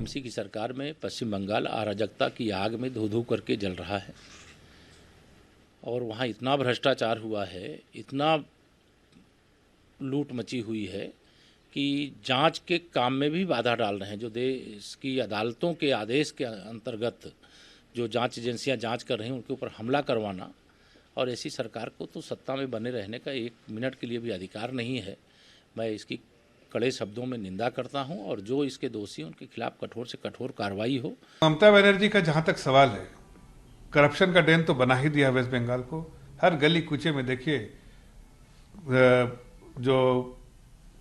TMC की सरकार में पश्चिम बंगाल अराजकता की आग में धू धू करके जल रहा है और वहाँ इतना भ्रष्टाचार हुआ है, इतना लूट मची हुई है कि जांच के काम में भी बाधा डाल रहे हैं। जो देश की अदालतों के आदेश के अंतर्गत जो जांच एजेंसियां जांच कर रही हैं उनके ऊपर हमला करवाना, और ऐसी सरकार को तो सत्ता में बने रहने का एक मिनट के लिए भी अधिकार नहीं है। मैं इसकी कड़े शब्दों में निंदा करता हूं और जो इसके दोषी उनके खिलाफ कठोर से कठोर कार्रवाई हो। ममता बनर्जी का जहां तक सवाल है, करप्शन का डेन तो बना ही दिया वेस्ट बंगाल को। हर गली कूचे में देखिए जो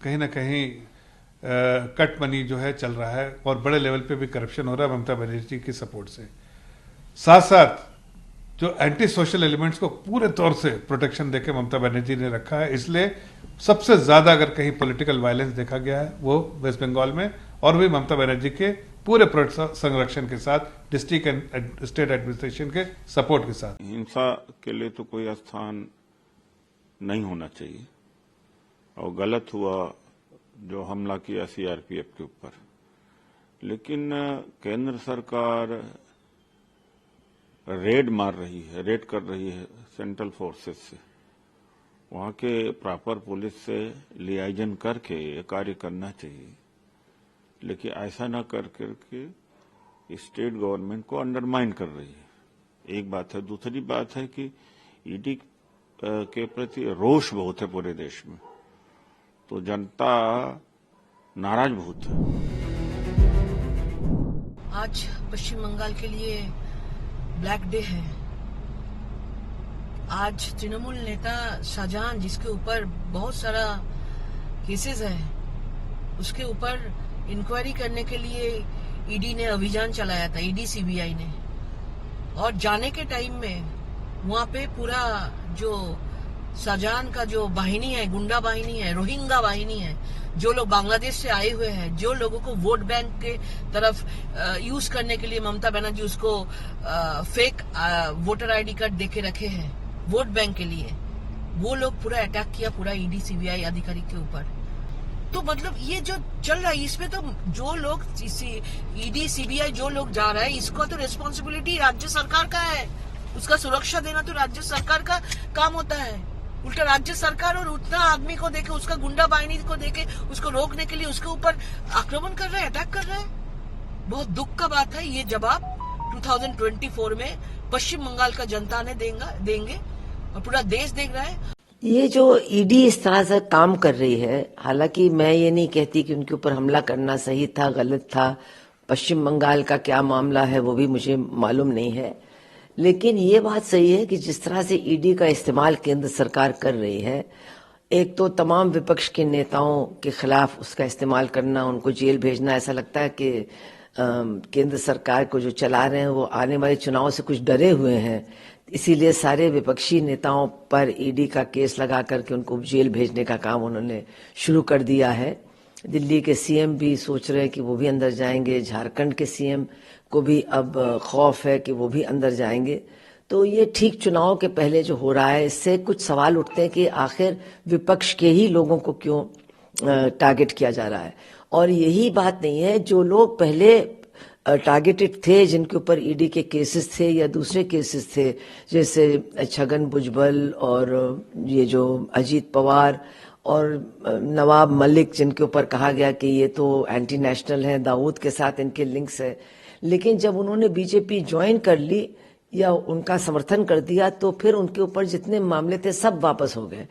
कहीं ना कहीं कट मनी जो है चल रहा है और बड़े लेवल पे भी करप्शन हो रहा है ममता बनर्जी की सपोर्ट से। साथ साथ जो एंटी सोशल एलिमेंट्स को पूरे तौर से प्रोटेक्शन देके ममता बनर्जी ने रखा है। इसलिए सबसे ज्यादा अगर कहीं पॉलिटिकल वायलेंस देखा गया है वो वेस्ट बंगाल में, और भी ममता बनर्जी के पूरे संरक्षण के साथ, डिस्ट्रिक्ट एंड स्टेट एडमिनिस्ट्रेशन के सपोर्ट के साथ। हिंसा के लिए तो कोई स्थान नहीं होना चाहिए और गलत हुआ जो हमला किया सीआरपीएफ के ऊपर, लेकिन केंद्र सरकार रेड मार रही है, रेड कर रही है सेंट्रल फोर्सेस से। वहां के प्रॉपर पुलिस से लियाइजन करके ये कार्य करना चाहिए, लेकिन ऐसा ना कर करके स्टेट गवर्नमेंट को अंडरमाइन कर रही है। एक बात है। दूसरी बात है कि ईडी के प्रति रोष बहुत है पूरे देश में, तो जनता नाराज बहुत है। आज पश्चिम बंगाल के लिए ब्लैक डे है। आज तृणमूल नेता शाहजहां, जिसके ऊपर बहुत सारा केसेस है, उसके ऊपर इंक्वायरी करने के लिए ईडी ने अभियान चलाया था, ईडी सीबीआई ने। और जाने के टाइम में वहां पे पूरा जो शाहजहां का जो वाहिनी है, गुंडा वाहिनी है, रोहिंग्या वाहिनी है, जो लोग बांग्लादेश से आए हुए हैं, जो लोगों को वोट बैंक के तरफ यूज करने के लिए ममता बनर्जी उसको फेक वोटर आईडी कार्ड देके रखे हैं वोट बैंक के लिए, वो लोग पूरा अटैक किया पूरा ईडी सीबीआई अधिकारी के ऊपर। तो मतलब ये जो चल रहा है इसमें तो जो लोग ईडी सीबीआई जो लोग जा रहा है, इसको तो रिस्पॉन्सिबिलिटी राज्य सरकार का है। उसका सुरक्षा देना तो राज्य सरकार का काम होता है। उल्टा राज्य सरकार और उतना आदमी को देके, उसका गुंडा बाहिनी को देके उसको रोकने के लिए उसके ऊपर आक्रमण कर रहे हैं, अटैक कर रहे हैं। बहुत दुख का बात है। ये जवाब 2024 में पश्चिम बंगाल का जनता ने देंगे और पूरा देश देख रहा है। ये जो ईडी इस तरह से काम कर रही है, हालांकि मैं ये नहीं कहती कि उनके ऊपर हमला करना सही था, गलत था। पश्चिम बंगाल का क्या मामला है वो भी मुझे मालूम नहीं है, लेकिन ये बात सही है कि जिस तरह से ईडी का इस्तेमाल केंद्र सरकार कर रही है, एक तो तमाम विपक्ष के नेताओं के खिलाफ उसका इस्तेमाल करना, उनको जेल भेजना। ऐसा लगता है कि केंद्र सरकार को जो चला रहे हैं वो आने वाले चुनाव से कुछ डरे हुए हैं, इसीलिए सारे विपक्षी नेताओं पर ईडी का केस लगा करके उनको जेल भेजने का काम उन्होंने शुरू कर दिया है। दिल्ली के सीएम भी सोच रहे हैं कि वो भी अंदर जाएंगे, झारखंड के सीएम को भी अब खौफ है कि वो भी अंदर जाएंगे। तो ये ठीक चुनाव के पहले जो हो रहा है, इससे कुछ सवाल उठते हैं कि आखिर विपक्ष के ही लोगों को क्यों टारगेट किया जा रहा है। और यही बात नहीं है, जो लोग पहले टारगेटेड थे, जिनके ऊपर ईडी के केसेस थे या दूसरे केसेस थे, जैसे छगन भुजबल और ये जो अजीत पवार और नवाब मलिक, जिनके ऊपर कहा गया कि ये तो एंटी नेशनल है, दाऊद के साथ इनके लिंक्स है, लेकिन जब उन्होंने बीजेपी ज्वाइन कर ली या उनका समर्थन कर दिया तो फिर उनके ऊपर जितने मामले थे सब वापस हो गए।